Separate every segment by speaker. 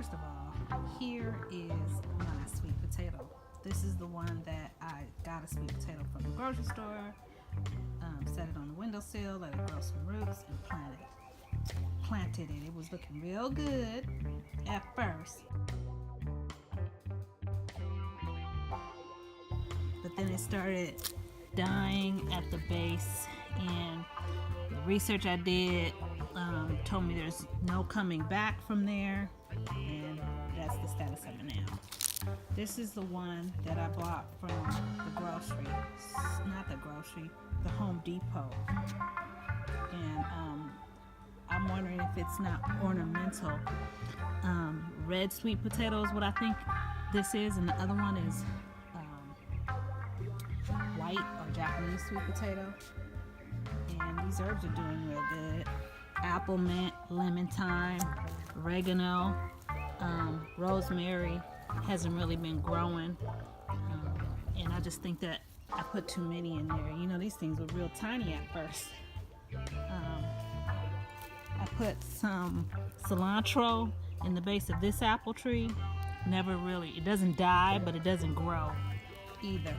Speaker 1: first of all, here is my sweet potato. This is the one that I got a sweet potato from the grocery store, set it on the windowsill, let it grow some roots, and planted it. It was looking real good at first, but then it started dying at the base, and the research I did told me there's no coming back from there, and that's the status of it now. This is the one that I bought from the Home Depot, and I'm wondering if it's not ornamental. Red sweet potato is what I think this is, and the other one is white or Japanese sweet potato. And these herbs are doing real good. Apple mint, lemon thyme, oregano, rosemary hasn't really been growing, and I just think that I put too many in there. You know, these things were real tiny at first. I put some cilantro in the base of this apple tree. It doesn't die, but it doesn't grow either.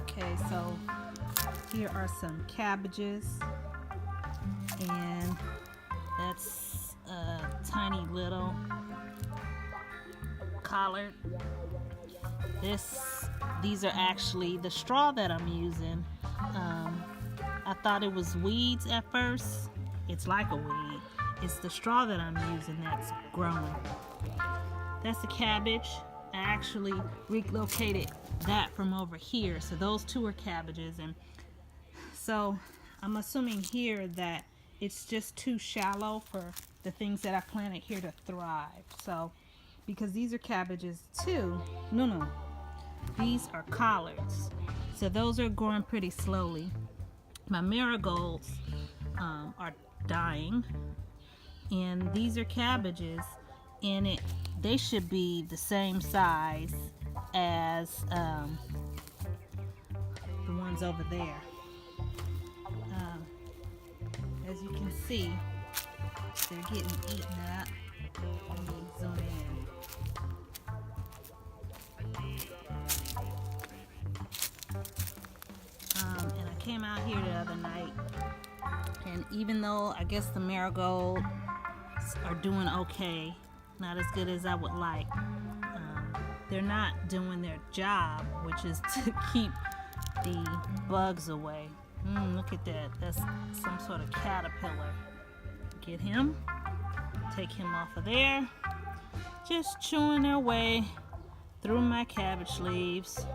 Speaker 1: Okay, so here are some cabbages, and that's a tiny little collard. These are actually the straw that I'm using. I thought it was weeds at first. It's like a weed. It's the straw that I'm using that's growing. That's a cabbage. I actually relocated that from over here, so those two are cabbages, and so I'm assuming here that it's just too shallow for the things that I planted here to thrive. So because these are cabbages too, no, these are collards, so those are growing pretty slowly. My marigolds are dying, and these are cabbages, and they should be the same size as the ones over there. As you can see, they're getting eaten up. Let me zoom in. And I came out here the other night, and even though I guess the marigolds are doing okay, not as good as I would like, they're not doing their job, which is to keep the bugs away. Look at that. That's some sort of caterpillar. Get him. Take him off of there. Just chewing their way through my cabbage leaves.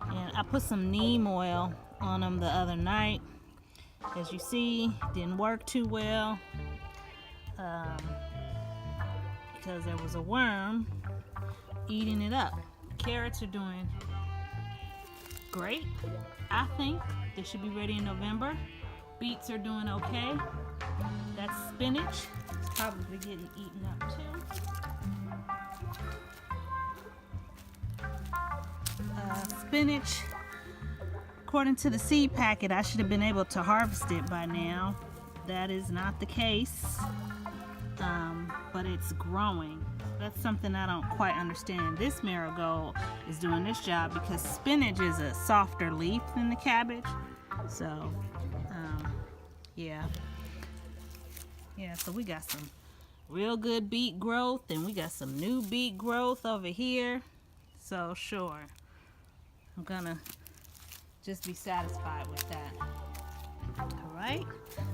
Speaker 1: And I put some neem oil on them the other night. As you see, didn't work too well because there was a worm eating it up. Carrots are doing great. I think they should be ready in November. Beets are doing okay. That's spinach. It's probably getting eaten up too. Spinach, according to the seed packet, I should have been able to harvest it by now. That is not the case, but it's growing. That's something I don't quite understand. This marigold is doing this job because spinach is a softer leaf than the cabbage. So, yeah, so we got some real good beet growth, and we got some new beet growth over here. So, sure, I'm gonna just be satisfied with that. All right,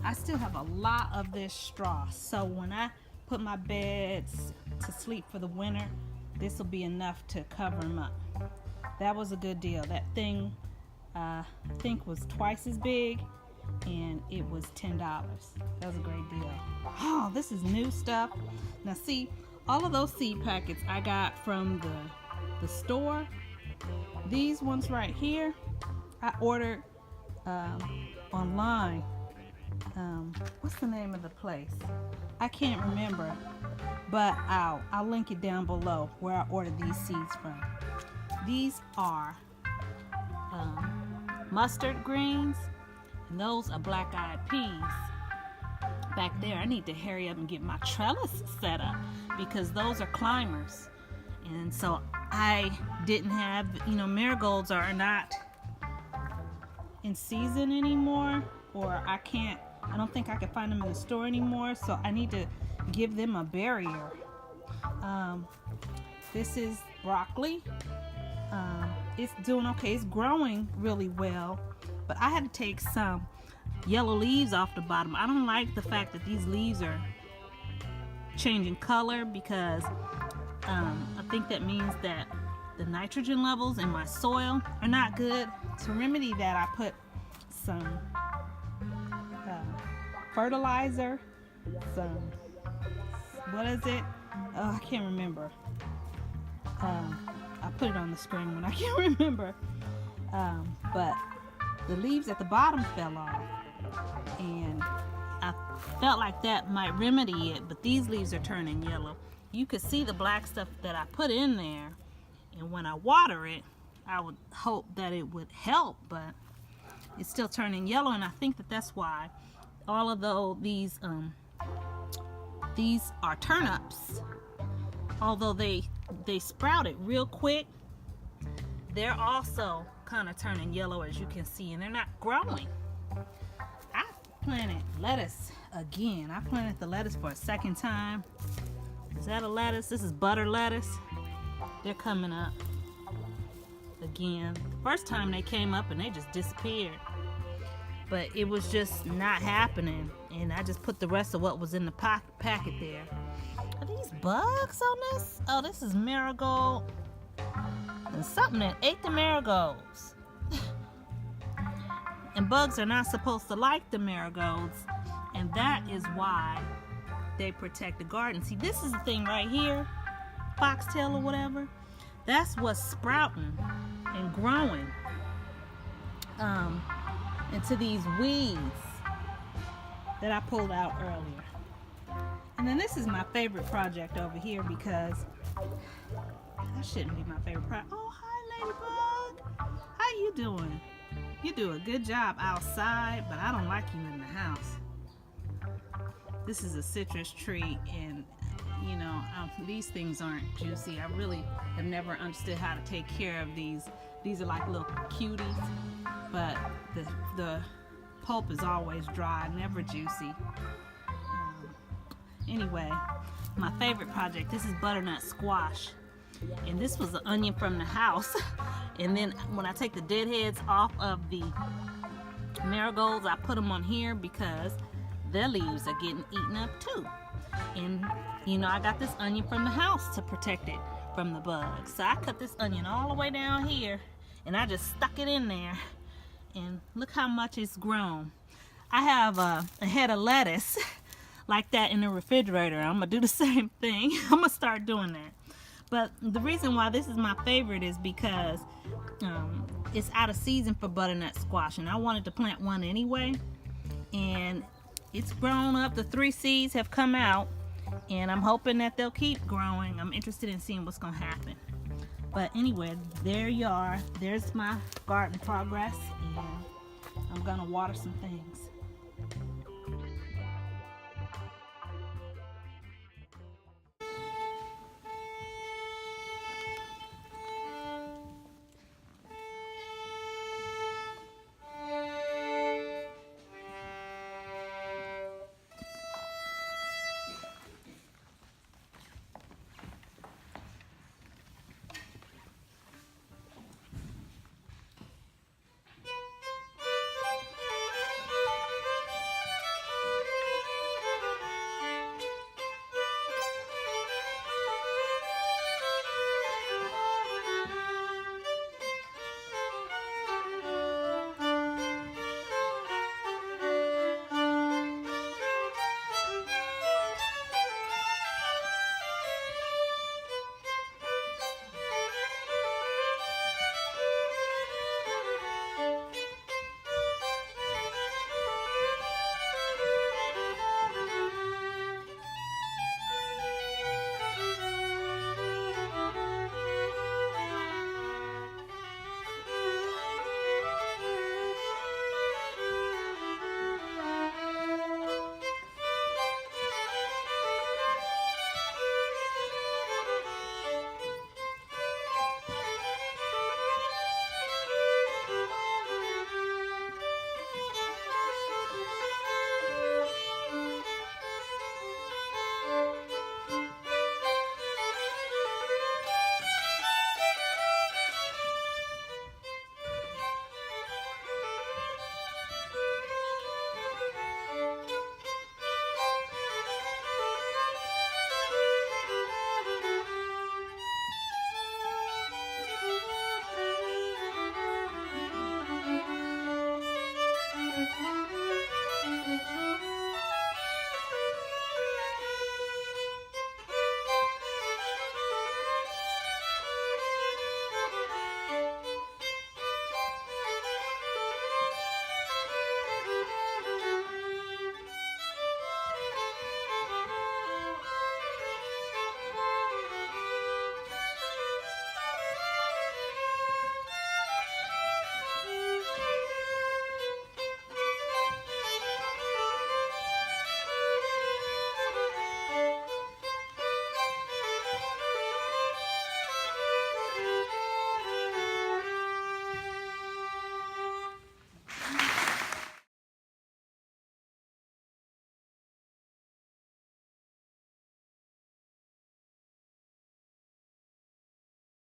Speaker 1: I still have a lot of this straw, so when I put my beds to sleep for the winter, this will be enough to cover them up. That was a good deal. That thing I think was twice as big, and it was $10. That was a great deal. Oh, this is new stuff. Now see, all of those seed packets I got from the store. These ones right here, I ordered online. What's the name of the place? I can't remember, but I'll link it down below where I ordered these seeds from. These are mustard greens, and those are black-eyed peas. back there. I need to hurry up and get my trellis set up because those are climbers. And so I didn't have, marigolds are not in season anymore, or I don't think I can find them in the store anymore, so I need to give them a barrier. This is broccoli. It's doing okay. It's growing really well, but I had to take some yellow leaves off the bottom. I don't like the fact that these leaves are changing color because I think that means that the nitrogen levels in my soil are not good. To remedy that, I put some fertilizer, what is it? Oh, I can't remember. I put it on the screen when I can't remember. But the leaves at the bottom fell off, and I felt like that might remedy it, but these leaves are turning yellow. You could see the black stuff that I put in there, and when I water it, I would hope that it would help, but it's still turning yellow, and I think that that's why. Although these are turnips, although they sprouted real quick, they're also kind of turning yellow, as you can see, and they're not growing. I planted lettuce again. I planted the lettuce for a second time. Is that a lettuce? This is butter lettuce. They're coming up again. The first time they came up and they just disappeared, but it was just not happening, and I just put the rest of what was in the packet there. Are these bugs on this? Oh, this is marigold. And something that ate the marigolds. And bugs are not supposed to like the marigolds, and that is why they protect the garden. See, this is the thing right here, foxtail or whatever. That's what's sprouting and growing into these weeds that I pulled out earlier. And then this is my favorite project over here because that shouldn't be my favorite project. Oh, hi, Ladybug. How you doing? You do a good job outside, but I don't like you in the house. This is a citrus tree, and these things aren't juicy. I really have never understood how to take care of these. These are like little cuties, but the pulp is always dry, never juicy. Anyway, my favorite project, this is butternut squash, and this was an onion from the house. And then when I take the dead heads off of the marigolds, I put them on here because their leaves are getting eaten up too. And I got this onion from the house to protect it from the bugs. So I cut this onion all the way down here, and I just stuck it in there, and look how much it's grown. I have a head of lettuce like that in the refrigerator. I'm gonna do the same thing. I'm gonna start doing that. But the reason why this is my favorite is because it's out of season for butternut squash, and I wanted to plant one anyway, and it's grown up. The 3 seeds have come out, and I'm hoping that they'll keep growing. I'm interested in seeing what's gonna happen. But anyway, there you are. There's my garden progress, and I'm gonna water some things.